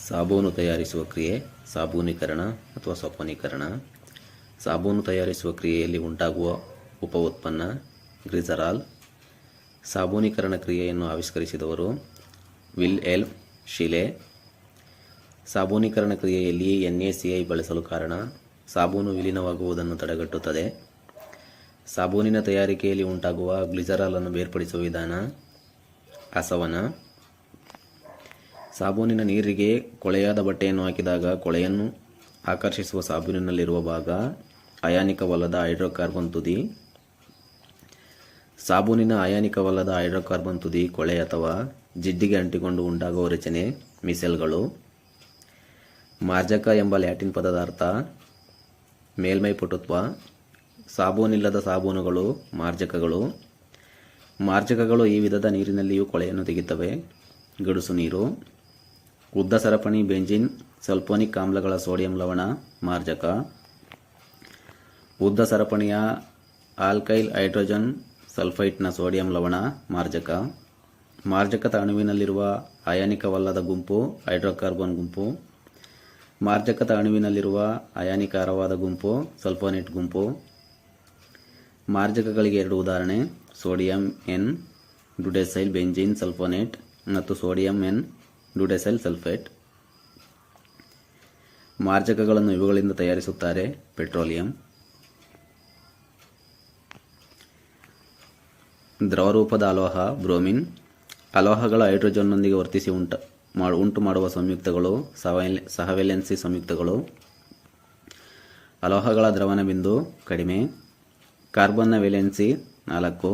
ಸಾಬೂನು ತಯಾರಿಸುವ ಕ್ರಿಯೆ ಸಾಬೂನೀಕರಣ ಅಥವಾ ಸೋಪನೀಕರಣ. ಸಾಬೂನು ತಯಾರಿಸುವ ಕ್ರಿಯೆಯಲ್ಲಿ ಉಂಟಾಗುವ ಉಪ ಉತ್ಪನ್ನ ಗ್ಲಿಸರಾಲ್. ಸಾಬೂನೀಕರಣ ಕ್ರಿಯೆಯನ್ನು ಆವಿಷ್ಕರಿಸಿದವರು ವಿಲ್ಹೆಲ್ಮ್ ಶಿಲೆ. ಸಾಬೂನೀಕರಣ ಕ್ರಿಯೆಯಲ್ಲಿ NaCl ಬಳಸಲು ಕಾರಣ ಸಾಬೂನು ವಿಲೀನವಾಗುವುದನ್ನು ತಡೆಗಟ್ಟುತ್ತದೆ. ಸಾಬೂನಿನ ತಯಾರಿಕೆಯಲ್ಲಿ ಉಂಟಾಗುವ ಗ್ಲಿಸರಾಲ್ ಅನ್ನು ಬೇರ್ಪಡಿಸುವ ವಿಧಾನ ಆಸವನ. ಸಾಬೂನಿನ ನೀರಿಗೆ ಕೊಳೆಯಾದ ಬಟ್ಟೆಯನ್ನು ಹಾಕಿದಾಗ ಕೊಳೆಯನ್ನು ಆಕರ್ಷಿಸುವ ಸಾಬೂನಿನಲ್ಲಿರುವ ಭಾಗ ಅಯಾನಿಕವಲ್ಲದ ಹೈಡ್ರೋಕಾರ್ಬನ್ ತುದಿ. ಸಾಬೂನಿನ ಅಯಾನಿಕವಲ್ಲದ ಹೈಡ್ರೋಕಾರ್ಬನ್ ತುದಿ ಕೊಳೆ ಅಥವಾ ಜಿಡ್ಡಿಗೆ ಅಂಟಿಕೊಂಡು ಉಂಟಾಗುವ ರಚನೆ ಮಿಸೆಲ್ಗಳು. ಮಾರ್ಜಕ ಎಂಬ ಲ್ಯಾಟಿನ್ ಪದದ ಅರ್ಥ ಮೇಲ್ಮೈ ಪಟುತ್ವ. ಸಾಬೂನಿಲ್ಲದ ಸಾಬೂನುಗಳು ಮಾರ್ಜಕಗಳು. ಮಾರ್ಜಕಗಳು ಈ ವಿಧದ ನೀರಿನಲ್ಲಿಯೂ ಕೊಳೆಯನ್ನು ತೆಗೆಯುತ್ತವೆ. ಗಡುಸು ನೀರು. ಉದ್ದ ಸರಪಣಿ ಬೆಂಜಿನ್ ಸಲ್ಫೋನಿಕ್ ಆಮ್ಲಗಳ ಸೋಡಿಯಂ ಲವಣ ಮಾರ್ಜಕ. ಉದ್ದ ಸರಪಣಿಯ ಆಲ್ಕೈಲ್ ಹೈಡ್ರೋಜನ್ ಸಲ್ಫೈಟ್ನ ಸೋಡಿಯಂ ಲವಣ ಮಾರ್ಜಕ. ಮಾರ್ಜಕದ ಅಣುವಿನಲ್ಲಿರುವ ಅಯಾನಿಕವಲ್ಲದ ಗುಂಪು ಹೈಡ್ರೋಕಾರ್ಬನ್ ಗುಂಪು. ಮಾರ್ಜಕದ ಅಣುವಿನಲ್ಲಿರುವ ಅಯಾನಿಕಾರವಾದ ಗುಂಪು ಸಲ್ಫೋನೇಟ್ ಗುಂಪು. ಮಾರ್ಜಕಗಳಿಗೆ ಎರಡು ಉದಾಹರಣೆ ಸೋಡಿಯಂ ಎನ್ ಡುಡೆಸೈಲ್ ಬೆಂಜಿನ್ ಸಲ್ಫೋನೇಟ್ ಮತ್ತು ಸೋಡಿಯಂ ಎನ್ ಡುಡೆಸೈಲ್ ಸಲ್ಫೇಟ್. ಮಾರ್ಜಕಗಳನ್ನು ಇವುಗಳಿಂದ ತಯಾರಿಸುತ್ತಾರೆ ಪೆಟ್ರೋಲಿಯಂ. ದ್ರವರೂಪದ ಅಲೋಹ ಬ್ರೋಮಿನ್. ಅಲೋಹಗಳ ಹೈಡ್ರೋಜನ್ನೊಂದಿಗೆ ವರ್ತಿಸಿ ಉಂಟು ಮಾಡುವ ಸಂಯುಕ್ತಗಳು ಸಹವೆಲೆನ್ಸಿ ಸಂಯುಕ್ತಗಳು. ಅಲೋಹಗಳ ದ್ರವಣ ಬಿಂದು ಕಡಿಮೆ. ಕಾರ್ಬನ್ನ ವೇಲೆನ್ಸಿ 4.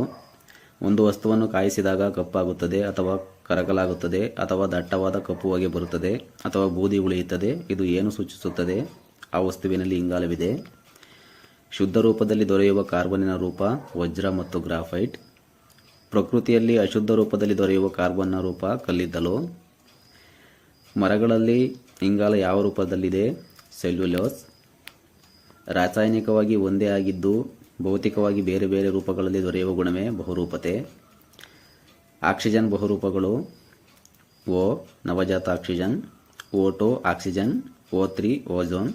ಒಂದು ವಸ್ತುವನ್ನು ಕಾಯಿಸಿದಾಗ ಕಪ್ಪಾಗುತ್ತದೆ ಅಥವಾ ಕರಕಲಾಗುತ್ತದೆ ಅಥವಾ ದಟ್ಟವಾದ ಕಪ್ಪು ಹೊಗೆ ಬರುತ್ತದೆ ಅಥವಾ ಬೂದಿ ಉಳಿಯುತ್ತದೆ. ಇದು ಏನು ಸೂಚಿಸುತ್ತದೆ? ಆ ವಸ್ತುವಿನಲ್ಲಿ ಇಂಗಾಲವಿದೆ. ಶುದ್ಧ ರೂಪದಲ್ಲಿ ದೊರೆಯುವ ಕಾರ್ಬನ್ನಿನ ರೂಪ ವಜ್ರ ಮತ್ತು ಗ್ರಾಫೈಟ್. ಪ್ರಕೃತಿಯಲ್ಲಿ ಅಶುದ್ಧ ರೂಪದಲ್ಲಿ ದೊರೆಯುವ ಕಾರ್ಬನ್ನ ರೂಪ ಕಲ್ಲಿದ್ದಲು. ಮರಗಳಲ್ಲಿ ಇಂಗಾಲ ಯಾವ ರೂಪದಲ್ಲಿದೆ? ಸೆಲ್ಯುಲೋಸ್. ರಾಸಾಯನಿಕವಾಗಿ ಒಂದೇ ಆಗಿದ್ದು ಭೌತಿಕವಾಗಿ ಬೇರೆ ಬೇರೆ ರೂಪಗಳಲ್ಲಿ ದೊರೆಯುವ ಗುಣವೇ ಬಹುರೂಪತೆ. ಆಕ್ಸಿಜನ್ ಬಹುರೂಪಗಳು O ನವಜಾತ oxygen, O2 oxygen, O3 ozone.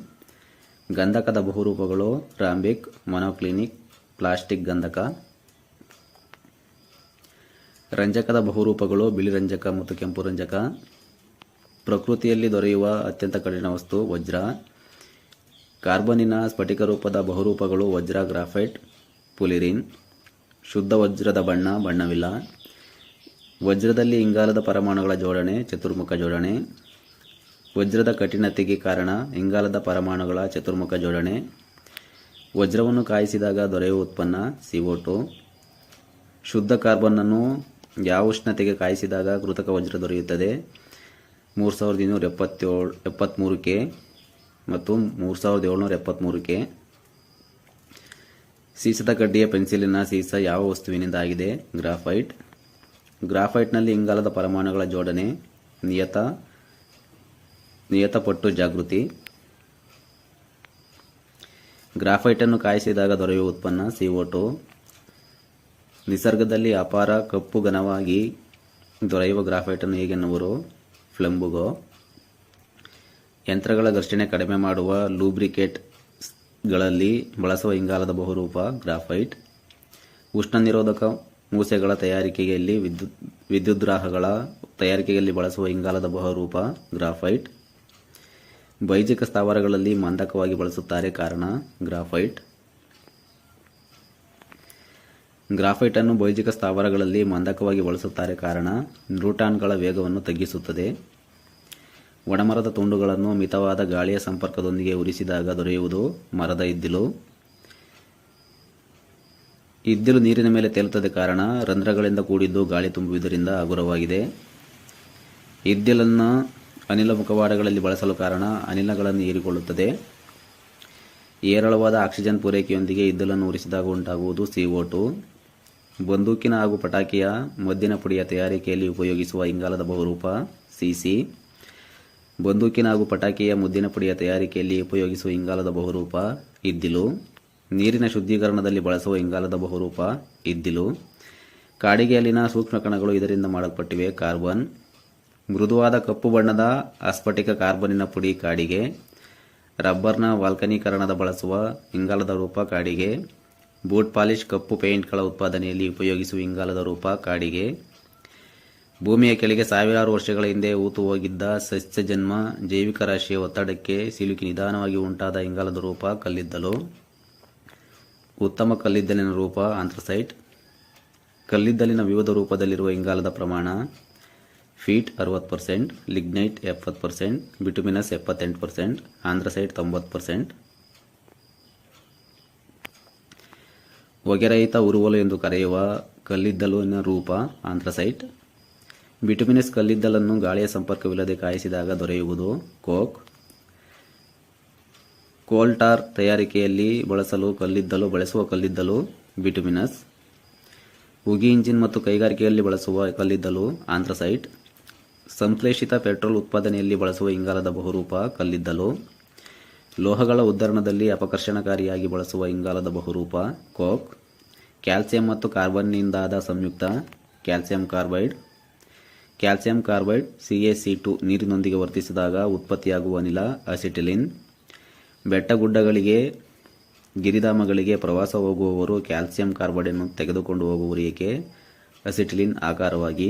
ಗಂಧಕದ ಬಹುರೂಪಗಳು ರಾಂಬಿಕ್, ಮೊನೋಕ್ಲಿನಿಕ್, ಪ್ಲಾಸ್ಟಿಕ್ ಗಂಧಕ. ರಂಜಕದ ಬಹುರೂಪಗಳು ಬಿಳಿ ರಂಜಕ ಮತ್ತು ಕೆಂಪು ರಂಜಕ. ಪ್ರಕೃತಿಯಲ್ಲಿ ದೊರೆಯುವ ಅತ್ಯಂತ ಕಠಿಣ ವಸ್ತು ವಜ್ರ. ಕಾರ್ಬನ್ನಿನ ಸ್ಫಟಿಕ ರೂಪದ ಬಹುರೂಪಗಳು ವಜ್ರ, ಗ್ರಾಫೈಟ್, ಪುಲಿರಿನ್. ಶುದ್ಧ ವಜ್ರದ ಬಣ್ಣವಿಲ್ಲ. ವಜ್ರದಲ್ಲಿ ಇಂಗಾಲದ ಪರಮಾಣುಗಳ ಜೋಡಣೆ ಚತುರ್ಮುಖ ಜೋಡಣೆ. ವಜ್ರದ ಕಠಿಣತೆಗೆ ಕಾರಣ ಇಂಗಾಲದ ಪರಮಾಣುಗಳ ಚತುರ್ಮುಖ ಜೋಡಣೆ. ವಜ್ರವನ್ನು ಕಾಯಿಸಿದಾಗ ದೊರೆಯುವ ಉತ್ಪನ್ನ CO2. ಶುದ್ಧ ಕಾರ್ಬನ್ನನ್ನು ಯಾವ ಉಷ್ಣತೆಗೆ ಕಾಯಿಸಿದಾಗ ಕೃತಕ ವಜ್ರ ದೊರೆಯುತ್ತದೆ? 3273 ಕೆ ಮತ್ತು 3773 ಕೆ. ಸೀಸದ ಕಡ್ಡಿಯ ಪೆನ್ಸಿಲಿನ ಸೀಸ ಯಾವ ವಸ್ತುವಿನಿಂದ ಆಗಿದೆ? ಗ್ರಾಫೈಟ್. ಗ್ರಾಫೈಟ್ನಲ್ಲಿ ಇಂಗಾಲದ ಪರಮಾಣುಗಳ ಜೋಡಣೆ ನಿಯತ ಪಟ್ಟು ಜಾಗೃತಿ. ಗ್ರಾಫೈಟನ್ನು ಕಾಯಿಸಿದಾಗ ದೊರೆಯುವ ಉತ್ಪನ್ನ CO2. ನಿಸರ್ಗದಲ್ಲಿ ಅಪಾರ ಕಪ್ಪು ಘನವಾಗಿ ದೊರೆಯುವ ಗ್ರಾಫೈಟನ್ನು ಹೇಗೆನ್ನುವರು? ಫ್ಲೆಂಬುಗೋ. ಯಂತ್ರಗಳ ಘರ್ಷಣೆ ಕಡಿಮೆ ಮಾಡುವ ಲೂಬ್ರಿಕೇಟ್ಗಳಲ್ಲಿ ಬಳಸುವ ಇಂಗಾಲದ ಬಹುರೂಪ ಗ್ರಾಫೈಟ್. ಉಷ್ಣ ನಿರೋಧಕ ಮೂಸೆಗಳ ತಯಾರಿಕೆಯಲ್ಲಿ ವಿದ್ಯುದ್ರಾಹಗಳ ತಯಾರಿಕೆಯಲ್ಲಿ ಬಳಸುವ ಇಂಗಾಲದ ಬಹುರೂಪ ಗ್ರಾಫೈಟ್. ಬೈಜಿಕ ಸ್ಥಾವರಗಳಲ್ಲಿ ಮಂದಕವಾಗಿ ಬಳಸುತ್ತಾರೆ ಕಾರಣ ಗ್ರಾಫೈಟ್. ಗ್ರಾಫೈಟ್ ಅನ್ನು ಬೈಜಿಕ ಸ್ಥಾವರಗಳಲ್ಲಿ ಮಂದಕವಾಗಿ ಬಳಸುತ್ತಾರೆ ಕಾರಣ ನ್ಯೂಟ್ರಾನ್ಗಳ ವೇಗವನ್ನು ತಗ್ಗಿಸುತ್ತದೆ. ಒಣಮರದ ತುಂಡುಗಳನ್ನು ಮಿತವಾದ ಗಾಳಿಯ ಸಂಪರ್ಕದೊಂದಿಗೆ ಉರಿಸಿದಾಗ ದೊರೆಯುವುದು ಮರದ ಇದ್ದಿಲು. ಇದ್ದಿಲು ನೀರಿನ ಮೇಲೆ ತೇಲುತ್ತದೆ ಕಾರಣ ರಂಧ್ರಗಳಿಂದ ಕೂಡಿದ್ದು ಗಾಳಿ ತುಂಬುವುದರಿಂದ ಹಗುರವಾಗಿದೆ. ಇದ್ದಿಲನ್ನು ಅನಿಲ ಮುಖವಾಡಗಳಲ್ಲಿ ಬಳಸಲು ಕಾರಣ ಅನಿಲಗಳನ್ನು ಹೀರಿಕೊಳ್ಳುತ್ತದೆ. ಹೇರಳವಾದ ಆಕ್ಸಿಜನ್ ಪೂರೈಕೆಯೊಂದಿಗೆ ಇದ್ದಿಲನ್ನು ಉರಿಸಿದಾಗ ಉಂಟಾಗುವುದು CO2. ಬಂದೂಕಿನ ಹಾಗೂ ಪಟಾಕಿಯ ಮದ್ದಿನ ಪುಡಿಯ ತಯಾರಿಕೆಯಲ್ಲಿ ಉಪಯೋಗಿಸುವ ಇಂಗಾಲದ ಬಹುರೂಪ Cc. ಬಂದೂಕಿನ ಹಾಗೂ ಪಟಾಕಿಯ ಮುದ್ದಿನ ಪುಡಿಯ ತಯಾರಿಕೆಯಲ್ಲಿ ಉಪಯೋಗಿಸುವ ಇಂಗಾಲದ ಬಹುರೂಪ ಇದ್ದಿಲು. ನೀರಿನ ಶುದ್ಧೀಕರಣದಲ್ಲಿ ಬಳಸುವ ಇಂಗಾಲದ ಬಹುರೂಪ ಇದ್ದಿಲು. ಕಾಡಿಗೆಯಲ್ಲಿನ ಸೂಕ್ಷ್ಮ ಕಣಗಳು ಇದರಿಂದ ಮಾಡಲ್ಪಟ್ಟಿವೆ ಕಾರ್ಬನ್. ಮೃದುವಾದ ಕಪ್ಪು ಬಣ್ಣದ ಅಸ್ಫಟಿಕ ಕಾರ್ಬನ್ನಿನ ಪುಡಿ ಕಾಡಿಗೆ, ರಬ್ಬರ್ನ ವಾಲ್ಕನೀಕರಣದ ಬಳಸುವ ಇಂಗಾಲದ ರೂಪ ಕಾಡಿಗೆ, ಬೂಟ್ ಪಾಲಿಶ್ ಕಪ್ಪು ಪೇಂಟ್ಗಳ ಉತ್ಪಾದನೆಯಲ್ಲಿ ಉಪಯೋಗಿಸುವ ಇಂಗಾಲದ ರೂಪ ಕಾಡಿಗೆ, ಭೂಮಿಯ ಕೆಳಗೆ ಸಾವಿರಾರು ವರ್ಷಗಳ ಹಿಂದೆ ಹೂತು ಹೋಗಿದ್ದ ಸಸ್ಯಜನ್ಮ ಜೈವಿಕ ರಾಶಿಯ ಒತ್ತಡಕ್ಕೆ ಸಿಲುಕಿ ನಿಧಾನವಾಗಿ ಉಂಟಾದ ಇಂಗಾಲದ ರೂಪ ಕಲ್ಲಿದ್ದಲು, ಉತ್ತಮ ಕಲ್ಲಿದ್ದಲಿನ ರೂಪ ಆಂಥ್ರಸೈಟ್. ಕಲ್ಲಿದ್ದಲಿನ ವಿವಿಧ ರೂಪದಲ್ಲಿರುವ ಇಂಗಾಲದ ಪ್ರಮಾಣ: ಫೀಟ್ 60%, ಲಿಗ್ನೈಟ್ 70%, ಬಿಟುಮಿನಸ್ 78%, ಆಂಥ್ರಸೈಟ್ 90%. ಹೊಗೆರಹಿತ ಉರುವಲು ಎಂದು ಕರೆಯುವ ಕಲ್ಲಿದ್ದಲಿನ ರೂಪ ಆಂಥ್ರಸೈಟ್. ಬಿಟುಮಿನಸ್ ಕಲ್ಲಿದ್ದಲನ್ನು ಗಾಳಿಯ ಸಂಪರ್ಕವಿಲ್ಲದೆ ಕಾಯಿಸಿದಾಗ ದೊರೆಯುವುದು ಕೋಕ್. ಕೋಲ್ ಟಾರ್ ತಯಾರಿಕೆಯಲ್ಲಿ ಬಳಸುವ ಕಲ್ಲಿದ್ದಲು ಬಿಟುಮಿನಸ್. ಉಗಿ ಇಂಜಿನ್ ಮತ್ತು ಕೈಗಾರಿಕೆಯಲ್ಲಿ ಬಳಸುವ ಕಲ್ಲಿದ್ದಲು ಆಂಥ್ರಸೈಟ್. ಸಂಶ್ಲೇಷಿತ ಪೆಟ್ರೋಲ್ ಉತ್ಪಾದನೆಯಲ್ಲಿ ಬಳಸುವ ಇಂಗಾಲದ ಬಹುರೂಪ ಕಲ್ಲಿದ್ದಲು. ಲೋಹಗಳ ಉದ್ಧರಣದಲ್ಲಿ ಅಪಕರ್ಷಣಕಾರಿಯಾಗಿ ಬಳಸುವ ಇಂಗಾಲದ ಬಹುರೂಪ ಕೋಕ್. ಕ್ಯಾಲ್ಸಿಯಂ ಮತ್ತು ಕಾರ್ಬನ್ನಿಂದಾದ ಸಂಯುಕ್ತ calcium carbide. Calcium carbide CaC2 ನೀರಿನೊಂದಿಗೆ ವರ್ತಿಸಿದಾಗ ಉತ್ಪತ್ತಿಯಾಗುವ ಅನಿಲ ಅಸಿಟಿಲಿನ್. ಬೆಟ್ಟಗುಡ್ಡಗಳಿಗೆ, ಗಿರಿಧಾಮಗಳಿಗೆ ಪ್ರವಾಸ ಹೋಗುವವರು ಕ್ಯಾಲ್ಸಿಯಂ ಕಾರ್ಬೈಡನ್ನು ತೆಗೆದುಕೊಂಡು ಹೋಗುವರು, ಏಕೆ? ಅಸಿಟಿಲಿನ್ ಆಕಾರವಾಗಿ.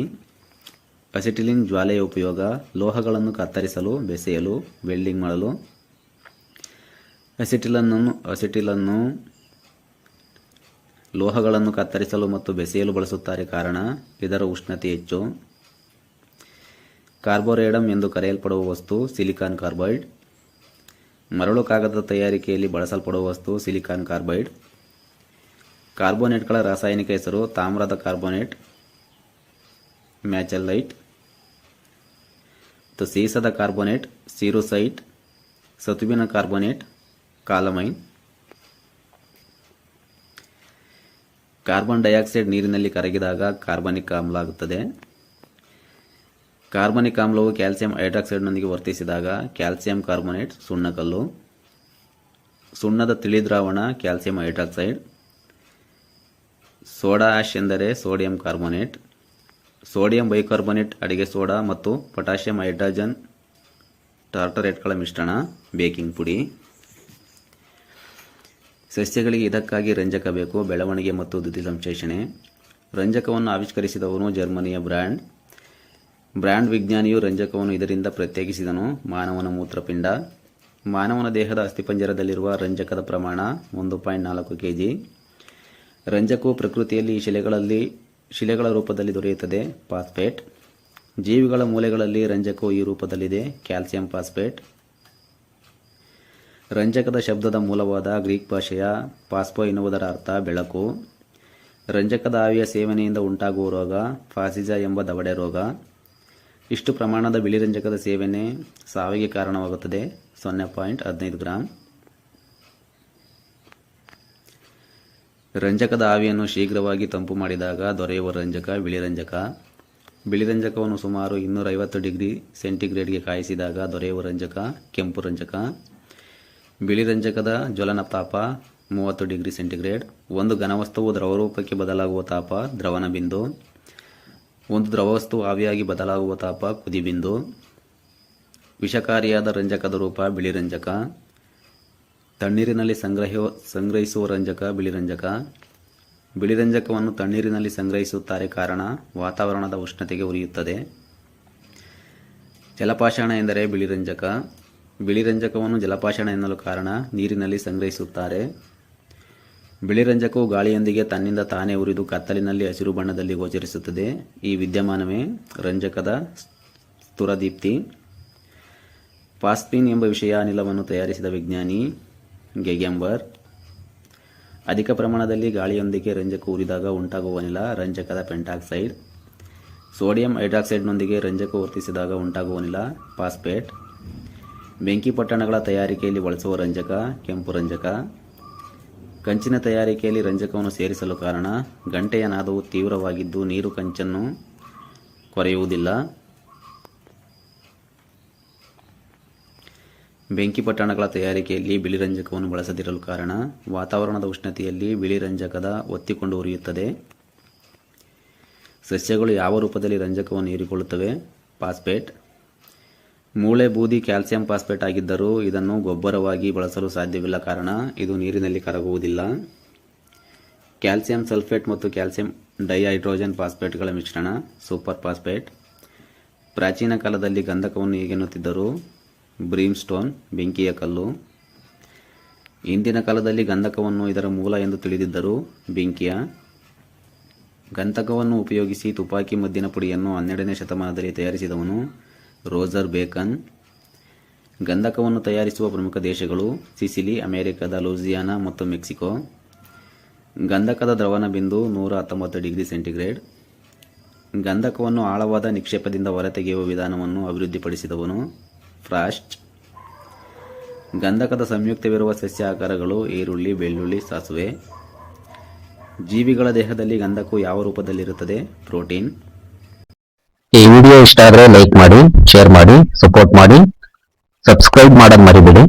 ಅಸಿಟಿಲಿನ್ ಜ್ವಾಲೆಯ ಉಪಯೋಗ: ಲೋಹಗಳನ್ನು ಕತ್ತರಿಸಲು, ಬೆಸೆಯಲು, ವೆಲ್ಡಿಂಗ್ ಮಾಡಲು. ಅಸಿಟಿಲನ್ನು ಲೋಹಗಳನ್ನು ಕತ್ತರಿಸಲು ಮತ್ತು ಬೆಸೆಯಲು ಬಳಸುತ್ತಾರೆ, ಕಾರಣ ಇದರ ಉಷ್ಣತೆ ಹೆಚ್ಚು. ಕಾರ್ಬೋರೇಡಮ್ ಎಂದು ಕರೆಯಲ್ಪಡುವ ವಸ್ತು ಸಿಲಿಕಾನ್ ಕಾರ್ಬೈಡ್. ಮರಳು ಕಾಗದದ ತಯಾರಿಕೆಯಲ್ಲಿ ಬಳಸಲ್ಪಡುವ ವಸ್ತು ಸಿಲಿಕಾನ್ ಕಾರ್ಬೈಡ್. ಕಾರ್ಬೋನೇಟ್ಗಳ ರಾಸಾಯನಿಕ ಹೆಸರು: ತಾಮ್ರದ ಕಾರ್ಬೋನೇಟ್ ಮ್ಯಾಚೆಲ್ಲೈಟ್, ಸೀಸದ ಕಾರ್ಬೋನೇಟ್ ಸಿರುಸೈಟ್, ಸತುವಿನ ಕಾರ್ಬೋನೇಟ್ ಕಾಲಮೈನ್. ಕಾರ್ಬನ್ ಡೈಆಕ್ಸೈಡ್ ನೀರಿನಲ್ಲಿ ಕರಗಿದಾಗ ಕಾರ್ಬನಿಕ್ ಆಮ್ಲ ಆಗುತ್ತದೆ. ಕಾರ್ಬನಿಕ್ ಆಮ್ಲವು ಕ್ಯಾಲ್ಸಿಯಂ ಹೈಡ್ರಾಕ್ಸೈಡ್ನೊಂದಿಗೆ ವರ್ತಿಸಿದಾಗ ಕ್ಯಾಲ್ಸಿಯಂ ಕಾರ್ಬೋನೇಟ್ ಸುಣ್ಣಕಲ್ಲು. ಸುಣ್ಣದ ತಿಳಿದ್ರಾವಣ ಕ್ಯಾಲ್ಸಿಯಂ ಹೈಡ್ರಾಕ್ಸೈಡ್. ಸೋಡಾ ಆಶ್ ಎಂದರೆ ಸೋಡಿಯಂ ಕಾರ್ಬೋನೇಟ್. ಸೋಡಿಯಂ ಬೈಕಾರ್ಬೋನೇಟ್ ಅಡಿಗೆ ಸೋಡಾ ಮತ್ತು ಪೊಟ್ಯಾಷಿಯಂ ಹೈಡ್ರೋಜನ್ ಟಾರ್ಟರೇಟ್ಗಳ ಮಿಶ್ರಣ ಬೇಕಿಂಗ್ ಪುಡಿ. ಸಸ್ಯಗಳಿಗೆ ಇದಕ್ಕಾಗಿ ರಂಜಕ ಬೇಕು: ಬೆಳವಣಿಗೆ ಮತ್ತು ದ್ಯುತಿ ಸಂಶ್ಲೇಷಣೆ. ರಂಜಕವನ್ನು ಆವಿಷ್ಕರಿಸಿದವನು ಜರ್ಮನಿಯ ಬ್ರ್ಯಾಂಡ್ ವಿಜ್ಞಾನಿಯು ರಂಜಕವನ್ನು ಇದರಿಂದ ಪ್ರತ್ಯೇಕಿಸಿದನು: ಮಾನವನ ಮೂತ್ರಪಿಂಡ. ಮಾನವನ ದೇಹದ ಅಸ್ಥಿಪಂಜರದಲ್ಲಿರುವ ರಂಜಕದ ಪ್ರಮಾಣ 1.4 kg. ರಂಜಕವು ಪ್ರಕೃತಿಯಲ್ಲಿ ಶಿಲೆಗಳ ರೂಪದಲ್ಲಿ ದೊರೆಯುತ್ತದೆ: ಫಾಸ್ಫೇಟ್. ಜೀವಿಗಳ ಮೂಳೆಗಳಲ್ಲಿ ರಂಜಕವು ಈ ರೂಪದಲ್ಲಿದೆ: ಕ್ಯಾಲ್ಸಿಯಂ ಫಾಸ್ಫೇಟ್. ರಂಜಕದ ಶಬ್ದದ ಮೂಲವಾದ ಗ್ರೀಕ್ ಭಾಷೆಯ ಫಾಸ್ಫೋ ಎನ್ನುವುದರ ಅರ್ಥ ಬೆಳಕು. ರಂಜಕದ ಆವಿಯ ಸೇವನೆಯಿಂದ ಉಂಟಾಗುವ ರೋಗ ಫಾಸಿಜಾ ಎಂಬ ದವಡೆ ರೋಗ. ಇಷ್ಟು ಪ್ರಮಾಣದ ಬಿಳಿ ರಂಜಕದ ಸೇವನೆ ಸಾವಿಗೆ ಕಾರಣವಾಗುತ್ತದೆ: 0.15 ಗ್ರಾಂ. ರಂಜಕದ ಆವಿಯನ್ನು ಶೀಘ್ರವಾಗಿ ತಂಪು ಮಾಡಿದಾಗ ದೊರೆಯುವ ರಂಜಕ ಬಿಳಿ ರಂಜಕ. ಬಿಳಿ ರಂಜಕವನ್ನು ಸುಮಾರು 250 ಡಿಗ್ರಿ ಸೆಂಟಿಗ್ರೇಡ್ಗೆ ಕಾಯಿಸಿದಾಗ ದೊರೆಯುವ ರಂಜಕ ಕೆಂಪು ರಂಜಕ. ಬಿಳಿ ರಂಜಕದ ಜ್ವಲನ ತಾಪ 30 ಡಿಗ್ರಿ ಸೆಂಟಿಗ್ರೇಡ್. ಒಂದು ಘನವಸ್ತುವು ದ್ರವರೂಪಕ್ಕೆ ಬದಲಾಗುವ ತಾಪ ದ್ರವನ ಬಿಂದು. ಒಂದು ದ್ರವವಸ್ತು ಆವಿಯಾಗಿ ಬದಲಾಗುವ ತಾಪ ಕುದಿಬಿಂದು. ವಿಷಕಾರಿಯಾದ ರಂಜಕದ ರೂಪ ಬಿಳಿ ರಂಜಕ. ತಣ್ಣೀರಿನಲ್ಲಿ ಸಂಗ್ರಹಿಸುವ ರಂಜಕ ಬಿಳಿ ರಂಜಕ. ಬಿಳಿ ರಂಜಕವನ್ನು ತಣ್ಣೀರಿನಲ್ಲಿ ಸಂಗ್ರಹಿಸುತ್ತಾರೆ, ಕಾರಣ ವಾತಾವರಣದ ಉಷ್ಣತೆಗೆ ಉರಿಯುತ್ತದೆ. ಜಲಪಾಷಾಣ ಎಂದರೆ ಬಿಳಿ ರಂಜಕ. ಬಿಳಿ ರಂಜಕವನ್ನು ಜಲಪಾಷಾಣ ಎನ್ನಲು ಕಾರಣ ನೀರಿನಲ್ಲಿ ಸಂಗ್ರಹಿಸುತ್ತಾರೆ. ಬಿಳಿ ರಂಜಕವು ಗಾಳಿಯೊಂದಿಗೆ ತನ್ನಿಂದ ತಾನೇ ಉರಿದು ಕತ್ತಲಿನಲ್ಲಿ ಹಸಿರು ಬಣ್ಣದಲ್ಲಿ ಗೋಚರಿಸುತ್ತದೆ. ಈ ವಿದ್ಯಮಾನವೇ ರಂಜಕದ ಸ್ತುರದೀಪ್ತಿ. ಫಾಸ್ಫಿನ್ ಎಂಬ ವಿಷಯ ಅನಿಲವನ್ನು ತಯಾರಿಸಿದ ವಿಜ್ಞಾನಿ ಗೆಗೆಂಬರ್. ಅಧಿಕ ಪ್ರಮಾಣದಲ್ಲಿ ಗಾಳಿಯೊಂದಿಗೆ ರಂಜಕ ಉರಿದಾಗ ಉಂಟಾಗುವ ಅನಿಲ ರಂಜಕದ ಪೆಂಟಾಕ್ಸೈಡ್. ಸೋಡಿಯಂ ಹೈಡ್ರಾಕ್ಸೈಡ್ನೊಂದಿಗೆ ರಂಜಕ ವರ್ತಿಸಿದಾಗ ಉಂಟಾಗುವ ಅನಿಲ ಫಾಸ್ಫೇಟ್. ಬೆಂಕಿ ಪೊಟ್ಟಣಗಳ ತಯಾರಿಕೆಯಲ್ಲಿ ಬಳಸುವ ರಂಜಕ ಕೆಂಪು ರಂಜಕ. ಕಂಚಿನ ತಯಾರಿಕೆಯಲ್ಲಿ ರಂಜಕವನ್ನು ಸೇರಿಸಲು ಕಾರಣ ಗಂಟೆಯ ನಾದವು ತೀವ್ರವಾಗಿದ್ದು ನೀರು ಕಂಚನ್ನು ಕೊರೆಯುವುದಿಲ್ಲ. ಬೆಂಕಿ ಪೊಟ್ಟಣಗಳ ತಯಾರಿಕೆಯಲ್ಲಿ ಬಿಳಿ ರಂಜಕವನ್ನು ಬಳಸದಿರಲು ಕಾರಣ ವಾತಾವರಣದ ಉಷ್ಣತೆಯಲ್ಲಿ ಬಿಳಿ ರಂಜಕದ ಒತ್ತಿಕೊಂಡು ಉರಿಯುತ್ತದೆ. ಸಸ್ಯಗಳು ಯಾವ ರೂಪದಲ್ಲಿ ರಂಜಕವನ್ನು ಹೀರಿಕೊಳ್ಳುತ್ತವೆ? ಫಾಸ್ಫೇಟ್. ಮೂಳೆ ಬೂದಿ ಕ್ಯಾಲ್ಸಿಯಂ ಫಾಸ್ಫೇಟ್ ಆಗಿದ್ದರೂ ಇದನ್ನು ಗೊಬ್ಬರವಾಗಿ ಬಳಸಲು ಸಾಧ್ಯವಿಲ್ಲ, ಕಾರಣ ಇದು ನೀರಿನಲ್ಲಿ ಕರಗುವುದಿಲ್ಲ. ಕ್ಯಾಲ್ಸಿಯಂ ಸಲ್ಫೇಟ್ ಮತ್ತು ಕ್ಯಾಲ್ಸಿಯಂ ಡೈಹೈಡ್ರೋಜನ್ ಫಾಸ್ಫೇಟ್ಗಳ ಮಿಶ್ರಣ ಸೂಪರ್ ಫಾಸ್ಫೇಟ್. ಪ್ರಾಚೀನ ಕಾಲದಲ್ಲಿ ಗಂಧಕವನ್ನು ಹೀಗೆನ್ನುತ್ತಿದ್ದರು, ಬ್ರೀಮ್ಸ್ಟೋನ್, ಬೆಂಕಿಯ ಕಲ್ಲು. ಇಂದಿನ ಕಾಲದಲ್ಲಿ ಗಂಧಕವನ್ನು ಇದರ ಮೂಲ ಎಂದು ತಿಳಿದಿದ್ದರು, ಬೆಂಕಿಯ. ಗಂಧಕವನ್ನು ಉಪಯೋಗಿಸಿ ತುಪಾಕಿ ಮದ್ದಿನ ಪುಡಿಯನ್ನು 12ನೇ ಶತಮಾನದಲ್ಲಿ ತಯಾರಿಸಿದವನು ರೋಜರ್ ಬೇಕನ್. ಗಂಧಕವನ್ನು ತಯಾರಿಸುವ ಪ್ರಮುಖ ದೇಶಗಳು ಸಿಸಿಲಿ, ಅಮೆರಿಕದ ಲೂಸಿಯಾನ ಮತ್ತು ಮೆಕ್ಸಿಕೋ. ಗಂಧಕದ ದ್ರವಣ ಬಿಂದು 119 ಡಿಗ್ರಿ ಸೆಂಟಿಗ್ರೇಡ್. ಗಂಧಕವನ್ನು ಆಳವಾದ ನಿಕ್ಷೇಪದಿಂದ ಹೊರತೆಗೆಯುವ ವಿಧಾನವನ್ನು ಅಭಿವೃದ್ಧಿಪಡಿಸಿದವನು ಫ್ರಾಸ್ಟ್. ಗಂಧಕದ ಸಂಯುಕ್ತವಿರುವ ಸಸ್ಯ ಆಕಾರಗಳು ಈರುಳ್ಳಿ, ಬೆಳ್ಳುಳ್ಳಿ, ಸಾಸುವೆ. ಜೀವಿಗಳ ದೇಹದಲ್ಲಿ ಗಂಧಕವು ಯಾವ ರೂಪದಲ್ಲಿರುತ್ತದೆ? ಪ್ರೋಟೀನ್. ಈ ವಿಡಿಯೋ ಇಷ್ಟ ಆದರೆ ಲೈಕ್ ಮಾಡಿ, ಶೇರ್ ಮಾಡಿ, ಸಪೋರ್ಟ್ ಮಾಡಿ, ಸಬ್ಸ್ಕ್ರೈಬ್ ಮಾಡೋದು ಮರಿಬೇಡಿ.